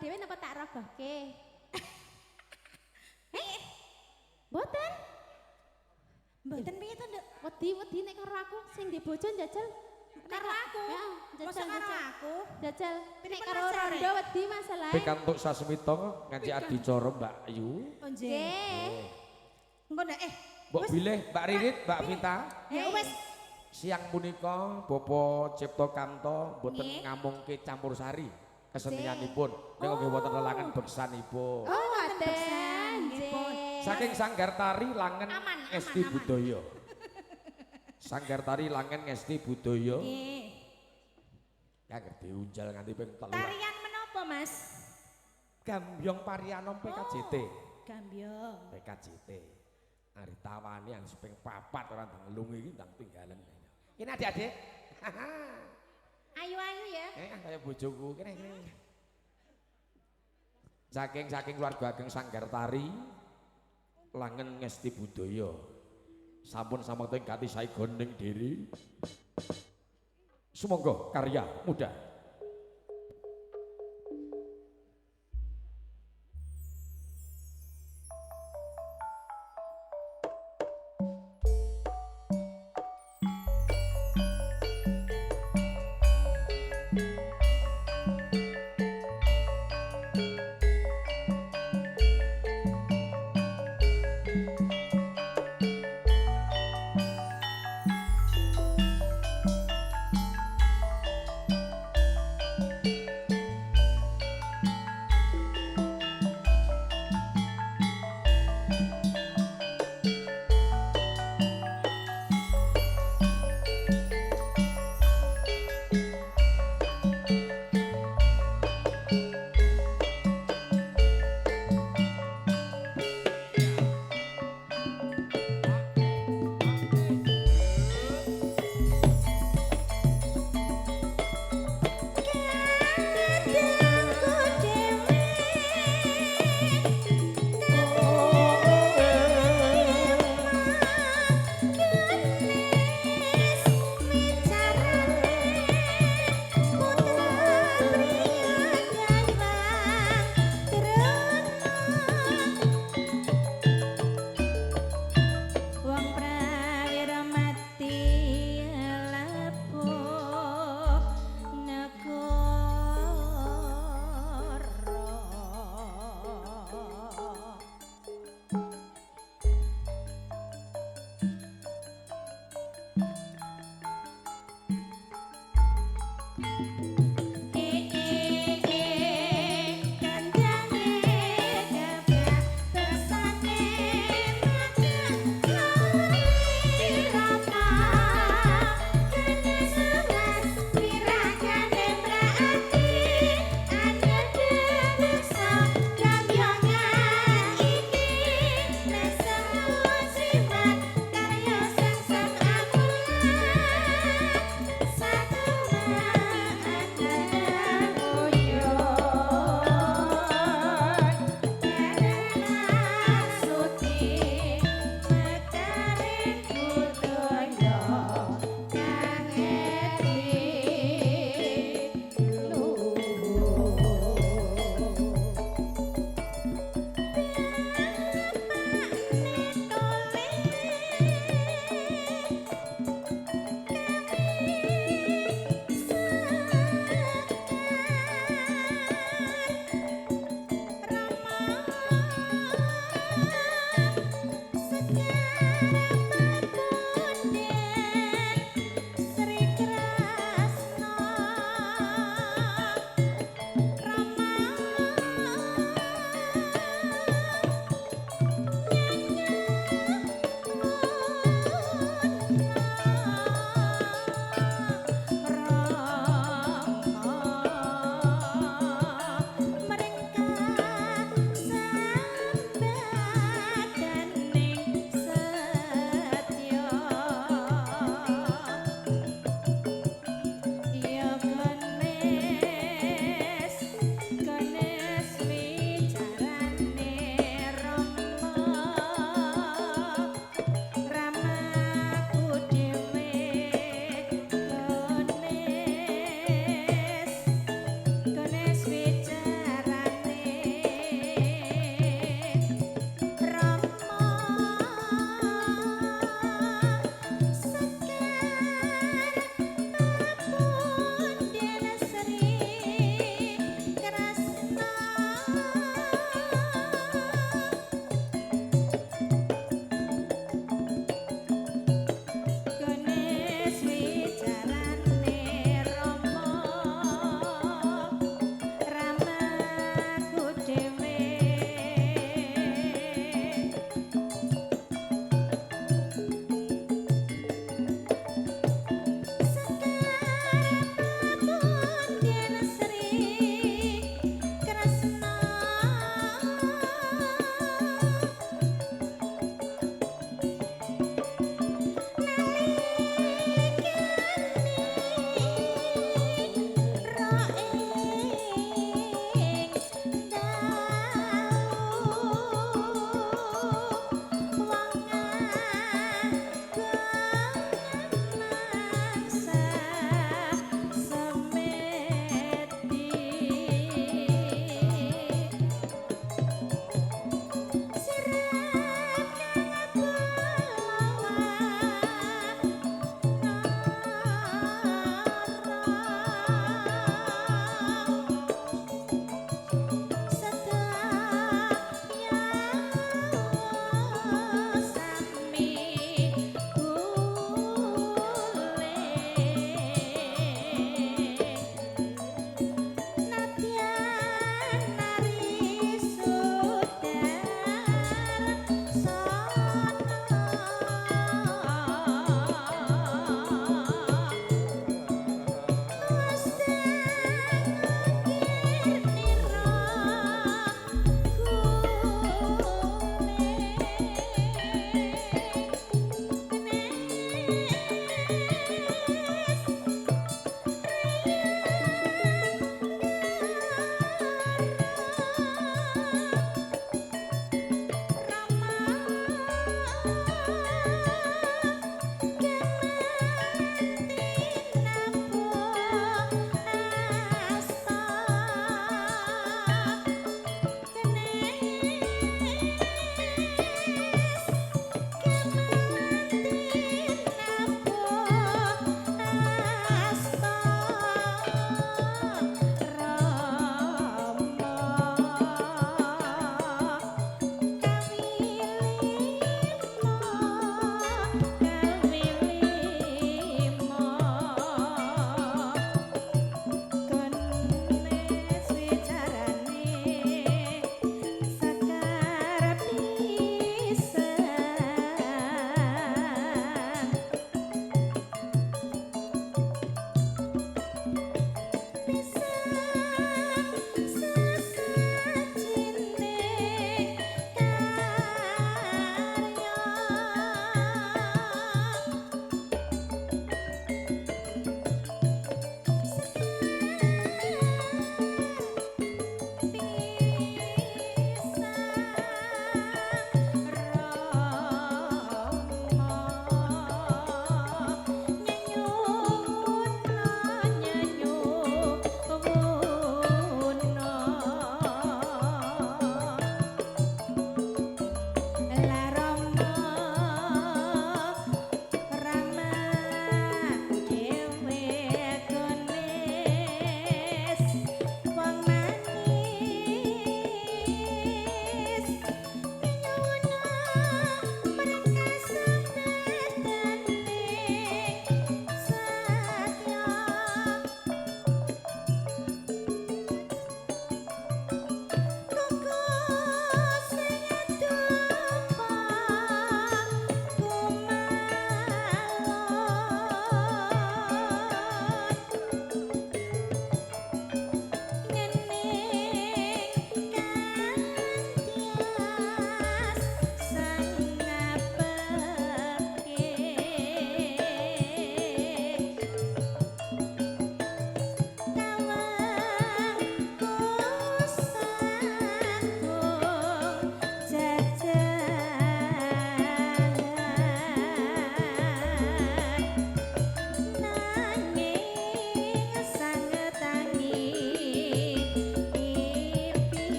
dhewe napa tak rogohke? Mboten. Mboten piye to, Nduk? Wedi nek karo aku sing di bojo njajal Karo aku? Ya, Masa karo aku? Jajal nek Pripun karo Mas Jare? rondo wedi masalahe. Pikantuk sasmita ngaji adicara Mbak Ayu. Oh nggih. Nggih. Engko ndak Mbok bilih Mbak Ririt, Mbak Vita. Ya wis. Siang punika Bapak Cipto Kanto mboten Nggih. ngamungke campur sari kesenianipun. Nek nggih wonten lelangan beksanipun. Oh, ngaten. Nggih, Pun. Saking Sanggar Tari Langen Aman, Ngesti aman. Budaya. Sanggar Tari Langen Ngesti Budaya. Nggih. Ya ngerti unjal nganti ping 3. Tarian menapa, Mas? Gambyong Parianom PKJT. Gambyong. PKJT. Ari tawani yang seping 4 ora ndelung iki ndang tinggalen. Kene adik-adik. Ayu-ayu ya. Kaya bojoku kene. Saking keluarga ageng Sanggar Tari Langen Ngesti Budaya. Sampun samangta ganti saigon ning diri. Sumangga karya muda.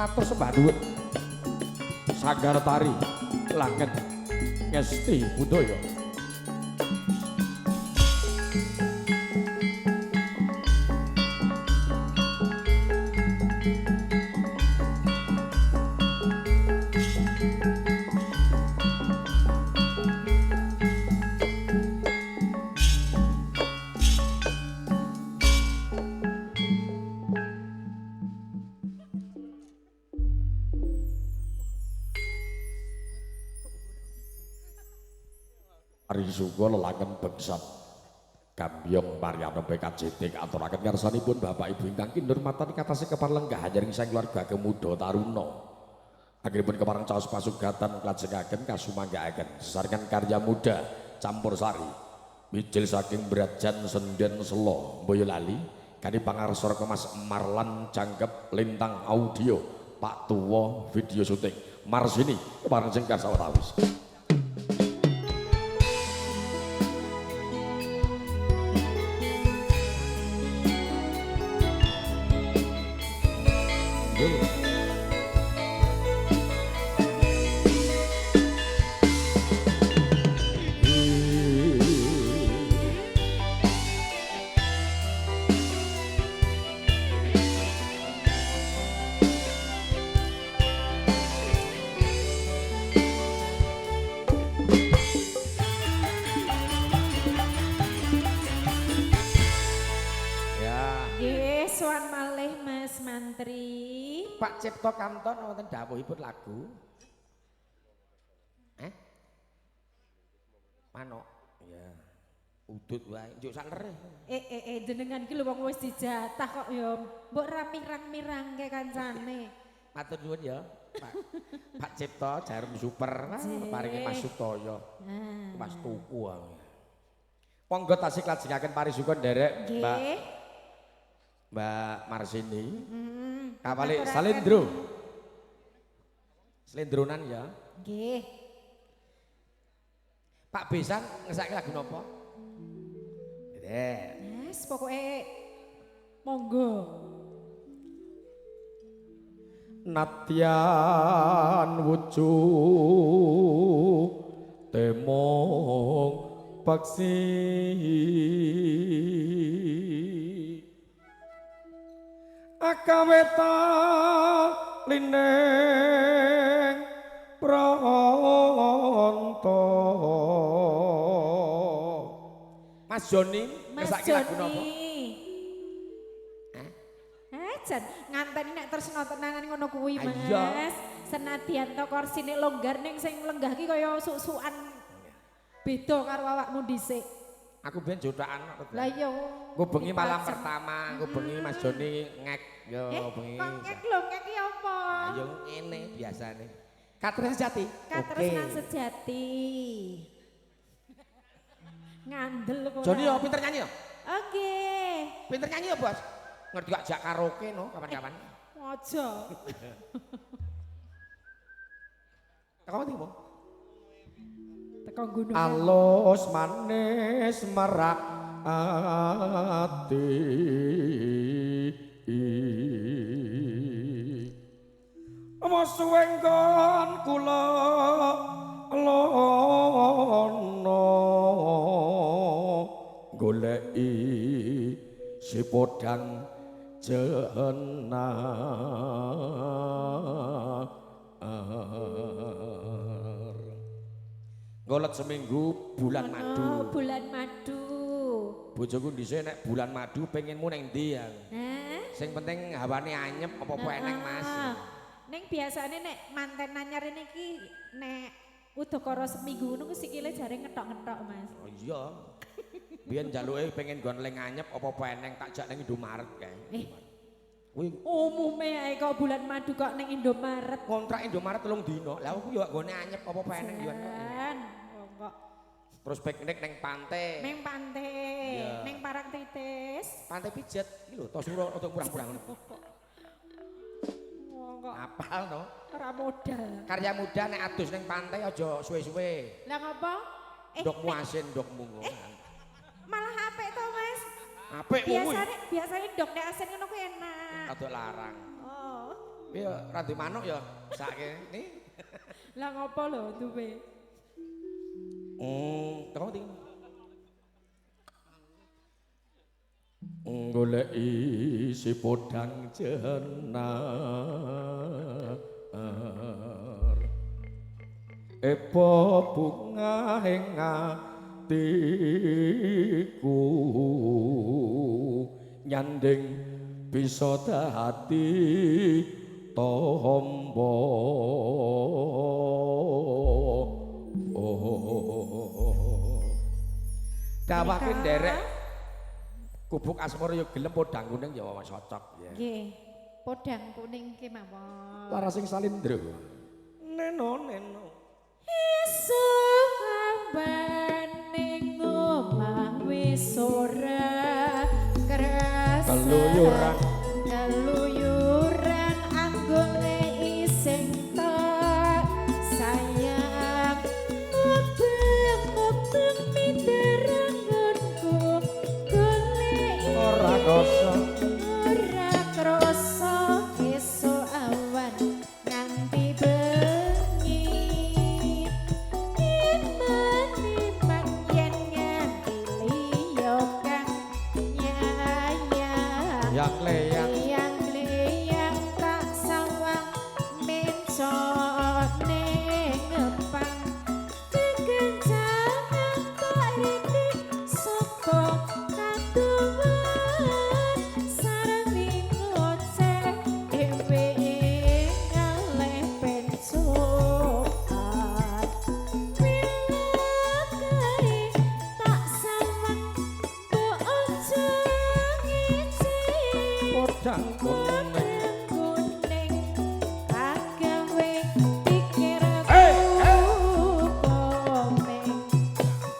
matur sembah nuwun Sanggar Tari Langen Ngesti Budaya. Risuga lelangen bengsat Gambyong Maryana PKJT aturaken ngarsanipun Bapak Ibu ingkang kinurmatan katase keparlenggah njaring sang keluarga kemuda taruna. Anggenipun kepareng caos pasugatan klajengaken kasumanggaaken sesarengan karya muda campur sari. Mijil saking Brajan Senden Selo Boyolali kani pangarsara Mas Marlan Jangkep Lintang Audio Pak Tuwa video syuting Marsini kepareng singkar sawetawis. Pak Cipto Kamton wonten dawuhipun lagu. Manuk. Ya. Udut wae, njuk sak lereh. Jenengan iki lho wong wis dijatah kok ya mbok ramirang-mirangke kancane. Matur nuwun ya, Pak Cipto Jarum Super paringi Mas Sutoyo. Mas tuku wae. Monggo tasih klajengaken parisuka nderek Mbak Marsini. Kapale Salendro. Slendronan ya. Nggih. Pak Besan ngesake lagu napa? Yes, pokoke monggo. Natyan wujud temong paksi akaweta lineng pronto. Mas Joni ngesake lagu napa? Jan nganteni nek tresna tenanan ngono kuwi Mas. Iya. Senadyan to korsine longgar ning sing lenggah ki kaya suk-sukan beda karo awakmu dhisik. Aku ben jodokan kok. Lah iya. Engko bengi malam pertama, engko bengi Mas Joni ngek yo bengi. Kok ngek lho, ngek ki apa? Ayo ngene biasane. Katresnan sejati. Katresnan sejati. Ngandel kok. Joni yo pinter nyanyi yo? Oke. Pinter nyanyi yo, Bos? Ngerti gak jak karaoke no kapan-kapan. Aja. Teko ndi, Mo? Teko gunung. Alus manis merak ati. Mas suwengkon kula lono goleki si podang jenar. Ngolet seminggu bulan madu. Bulan madu. Bojoku dhisik nek bulan madu pengenmu ning ndi ya? Sing penting hawane anyep apa-apa eneng Mas. Ning biasane nek manten anyar niki nek udakara seminggu ngono ku sikile jare ngetok-ngetok Mas. Oh iya. Biyen njaluke pengen nggon leng anyep apa-apa eneng tak jak ning Indomaret kae. Kuwi umume ae kok bulan madu kok ning Indomaret. kontrak Indomaret 3 dino. Lah aku yo gone anyep apa-apa eneng yo. Kok Terus piknik ning pantai. ning pantai, Iya. ning Parang Titis. Pantai pijet iki lho, Tosuro untuk murah-murah ngono. Kok Apal no. ora modal. Karya muda nek adus ning pantai aja suwe-suwe. Lah ngopo? Ndokmu asin, ndokmu ngono. Malah apik to, Mas. Apik kuwi. Biasane ndok nek asin ngono ku enak. Kadok larang. Oh. Ya radi manuk ya sakene. Lah ngopo lho duwe? Kamu ting. Goleki si podang jenar. Epo bunga ing atiku nyanding bisa dadi tombo. Dawake nderek Gubuk Asmara ya gelem podang kuning ya cocok ya. Nggih. Podang kuning ki mawon. Larasing salindra. Neno. Esuk ambane ngomah wis ora kerasa. Keluyuran anggone ising tak sayang. Mubeng minderengonku golek Ora krasa. ora krasa esuk awan nganti bengi. Iman yen nganti liya kang nyayang. Yang leyang Yang leyang tak sawang mencone ngepang. Kekencangan tak rintik saka kaduman. Sareng ngoceh dhewe ngaleh pencokan. Wilakae tak sawang mbok ojo ngisi. podang kuning. Kuning agawe pikir komeng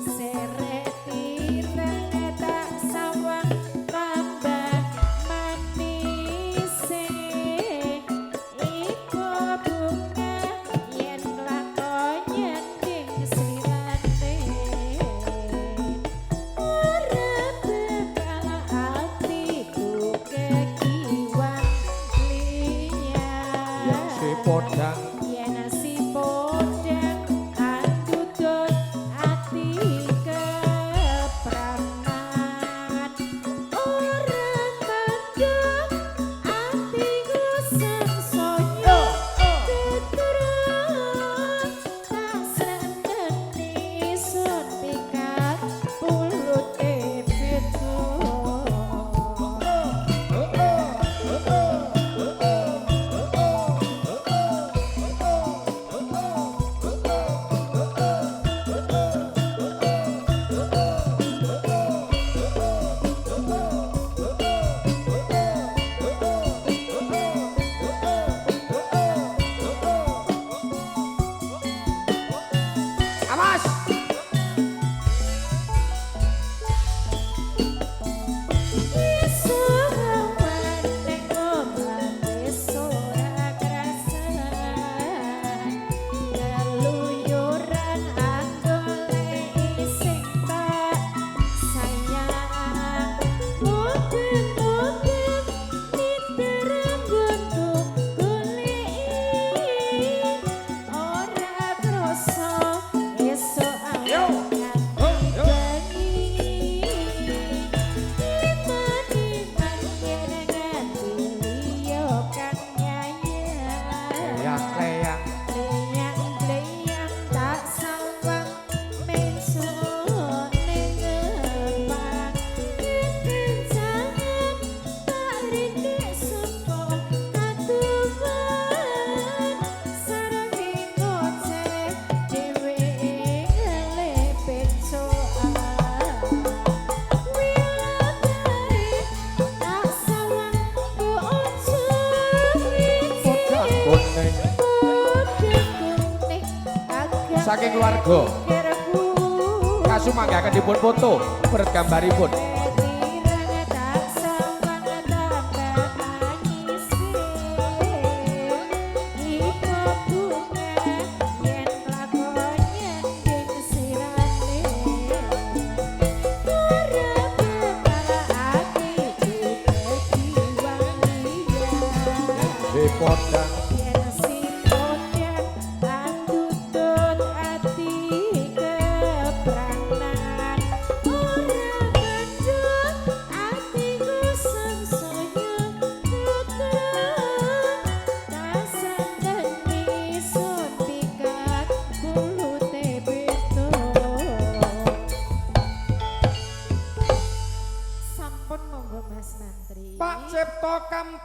seret ireng tak sawang tambah manise iku bunga yen lakonya ning sirane ora bekal atiku kekiwang liya Yang si podang yen si podang andudut ati kepranan ora kandung atiku sangsaya keterang tak sendeni sun pikat pulute pitu. awas. Yang leyang Leyang-leyang tak sawang mensone ngepang. Kekencangan tak rintik saka kaduman. Sareng ngoceh dhewe ngelepet soal. Wilakae tak sawang ku ojo podang kuning. Saking keluarga kasumanggaken dipun foto bergambaripun. Si podang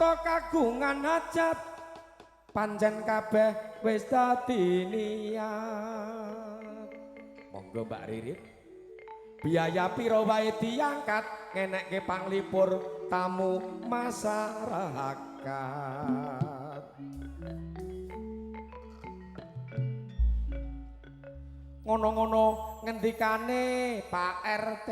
Mata kagungan hajat pancen kabeh wis dadi niat. Monggo Mbak Ririn. Biaya pira wae diangkat ngenekke panglipur tamu masyarakat. Ngono-ngono ngendikane Pak RT.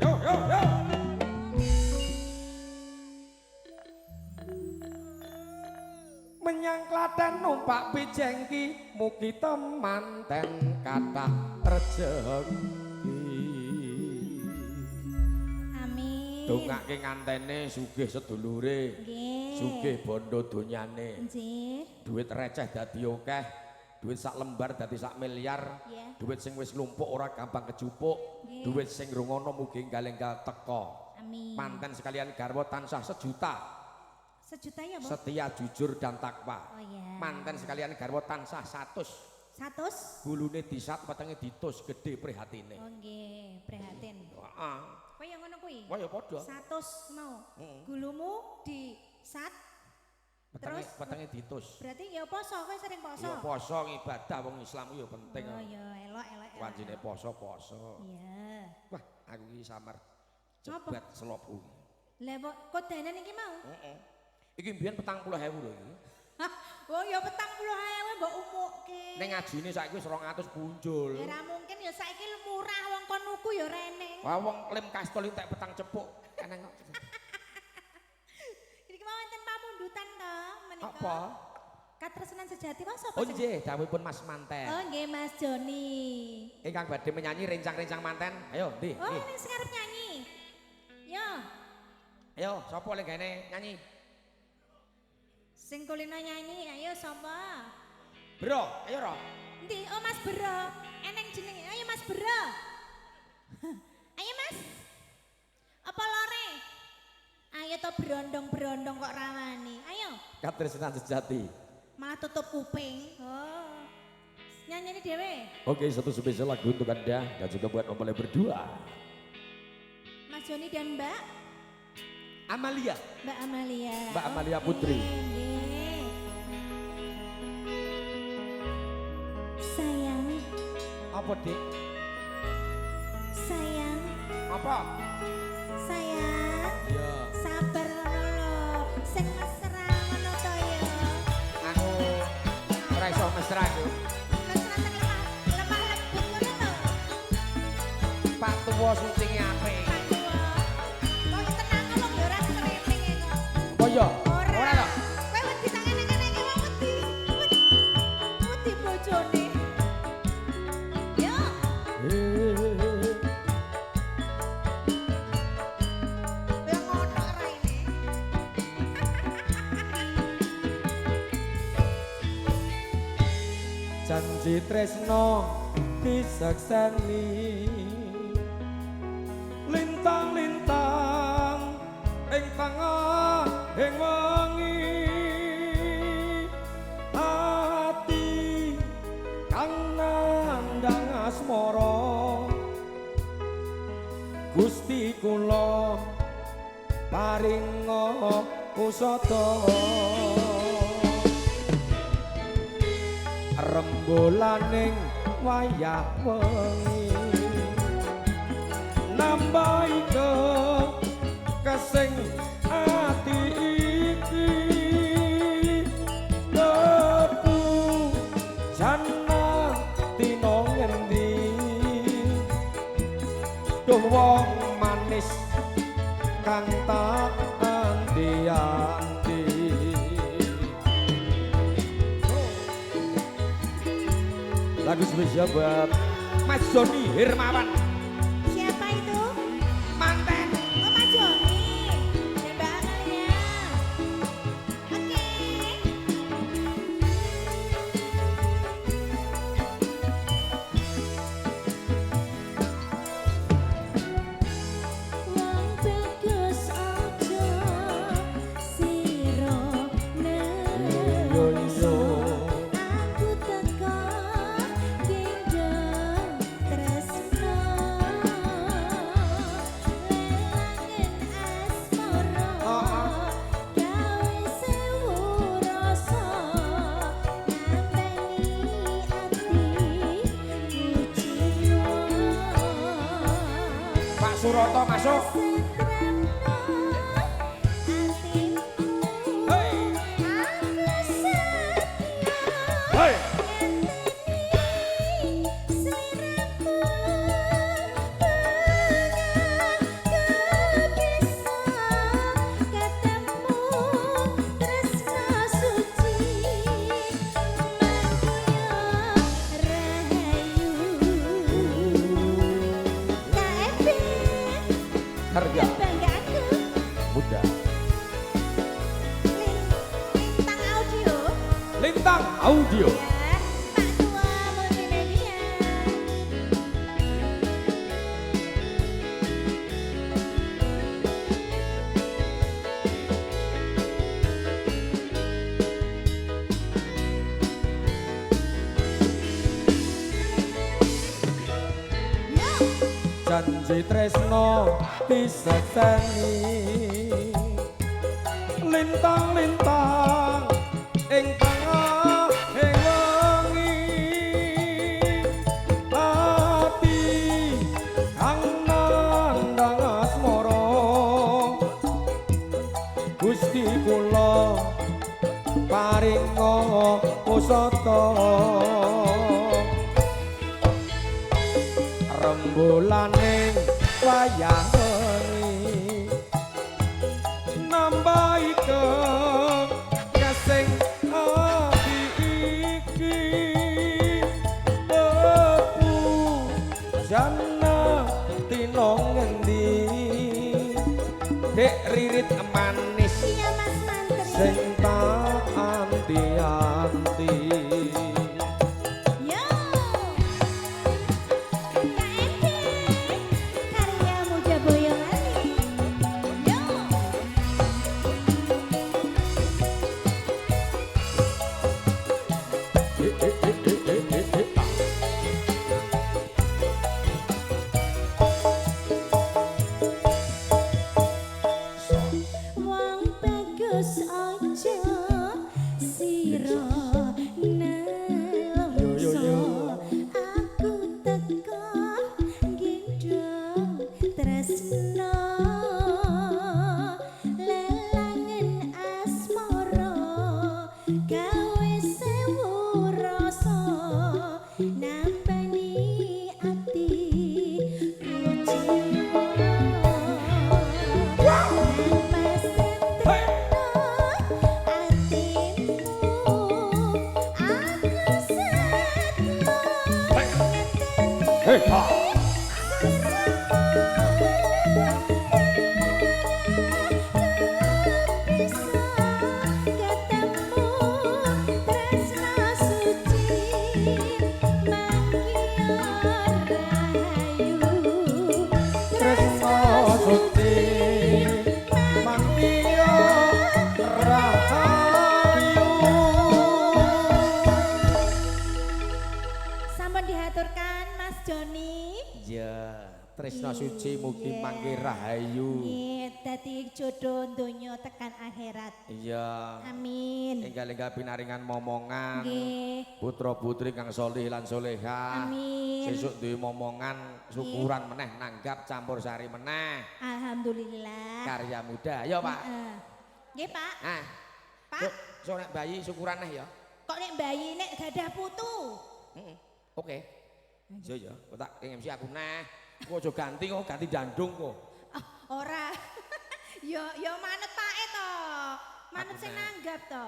Yo yo yo. Menyang Klaten numpak bijengki mugi temanten kathah rejeki. Amin. Dongake ngantene sugih sedulure. Nggih. Sugih bondo donyane. Nggih. Duit receh dadi akeh. Duit sak lembar dadi sak miliar. Iya. Duit sing wis lumpuk ora gampang kejupuk. Nggih. Duit sing rungono mugi enggal-enggal teka. Amin. Manten sekalian garwa tansah sejuta. Sejuta ya, Bu? Setia, jujur dan takwa. Oh iya. Manten sekalian garwa tansah 100. 100? Gulune disat wetenge ditus gede prihatine. Oh nggih, prihatin. Heeh. Kaya ngono kuwi. Wah ya padha. 100 mau. Heeh. Gulumu di sat terus Wetenge ditus. berarti ya poso, kowe sering poso. Ya poso ibadah wong Islam ya penting. Oh ya, elok. Wancine poso. Iya. Wah, aku iki samar Apa? jebat selopu. Lah kok dene iki mau? Heeh. Iki mbiyen 40.000 lho iki. Hah, oh ya 40.000 mbok umukke. Ning ngajine saiki wis 200 punjul. Ya ra mungkin ya saiki murah wong kon nuku ya rene. Wah wong lem kastol entek petang cepuk. Eneng kok. Iki mau wonten pamundutan to menika. Apa? Katresnan sejati Mas apa Oh nggih, dawuhipun Mas Manten. Oh nggih Mas Joni. Ingkang badhe menyanyi rencang-rencang manten. Ayo, ndi? Oh Ndi. ning sing arep nyanyi. Yo, Ayo, sapa lek gene nyanyi? sing kulino nyanyi ayo sapa? Bro, ayo ro. Endi? Oh Mas Bro. Eneng jenenge. Ayo Mas Bro. Ayo Mas. Apa lore? Ayo to brondong-brondong kok rawani. Ayo. Katresnan sejati. Malah tutup kuping. Oh. Nyanyi dhewe. Oke, satu spesial lagu untuk Anda dan juga buat mempelai berdua. Mas Joni dan Mbak Amalia. Amalia. Mbak Amalia Putri. Nggih. Sayang, Apa, Dik? sayang, Apa? sayang. Ya, Sabar ngono lho. Sing mesra ngono to ya. aku ora iso mesra aku. Mesra sing lemah lembut ngono lho. Pak tuwa syutinge apik. Pak Tua. Kok tenang ngomong ya ora streaming kok. Apa ya? Ora. Ora to? Kowe wedi sangene-ngene iki wong wedi. Wedi bojone. Yo. Kowe ngono raine. Janji tresno disakseni lintang-lintang ing tengah ing wengi ati kang nandang asmara Gusti kula paringa usada rembolaning wayah wengi nambahi kesing ati iki tepu jana tino ngendi duh wong manis kang tak anti-anti lagu spesial buat Mas Joni Hermawan Siapa itu? Manten. Oh Mas Joni dan Mbak Amalia. Oke. Wong tegas aja siro yo yo aku teka gendeng foto masuk. Hei. Hei. Harga Banggaanku. muda. Lintang audio. Lintang Audio. Ya, Pak Tua Multimedia. Janji tresno diseseni lintang-lintang ing tengah ing wengi ati kang nandang asmara Gusti kula paringa pusata rembulaning wayah wengi nambahi kesing ati iki bebu jana tino ngendi dek ririt manis Iya Mas Mantri. sing tak anti-anti Yo. KMD. Karya Muda Boyolali. Yo. Wong bagus aja sira nelongso aku teka gendong tresno lelangen asmara gawe sewu rasa nambani ati Hei, ha. tresno suci mangkiyo rahayu Sampun dihaturkan Mas Joni. Ya, tresno suci mugi mangke rahayu. Nggih, dadi jodoh donya tekan akhirat. Iya. Amin. Enggal-enggal pinaringan momongan. Nggih. Putra-putri kang solih lan soleha. Amin. Sesuk duwe momongan syukuran meneh nanggap campur sari meneh. Alhamdulillah. Karya muda. Ya, Pak. Heeh. Nggih, Pak. Ah. Pak, So nek bayi syukuran neh ya. kok nek bayi nek gadah putu? Oke. Iya ya, kok tak MC aku neh. Kok aja ganti kok, ganti dandung kok. Oh, ora. Ya manet pake to. Manet sing nanggap to.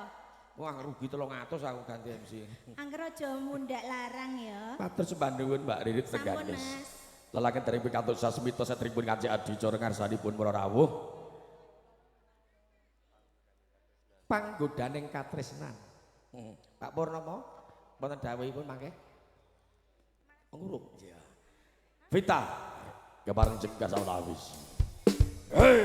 Wah, rugi 300 aku ganti MC. Angger aja mundak larang ya. Matur sembah nuwun Mbak Ririt Sampun, Teganis. Mas. Lelaken dereng pikantuk sasmita satripun kanjeng adicara ngarsanipun para rawuh. Panggodaning katresnan. Pak Purnomo, mboten dawuhipun mangke. Ngurung. Iya. Vita, kebareng jenggas awis. Hei.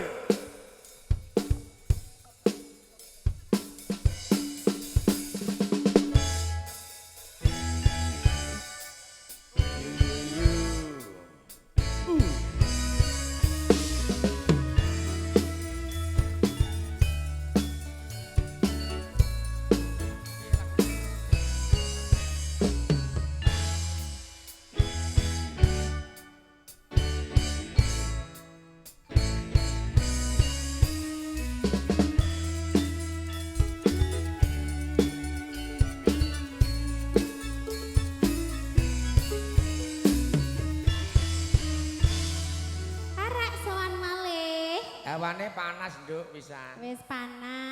Hawane panas, Nduk, pisan. Wis panas.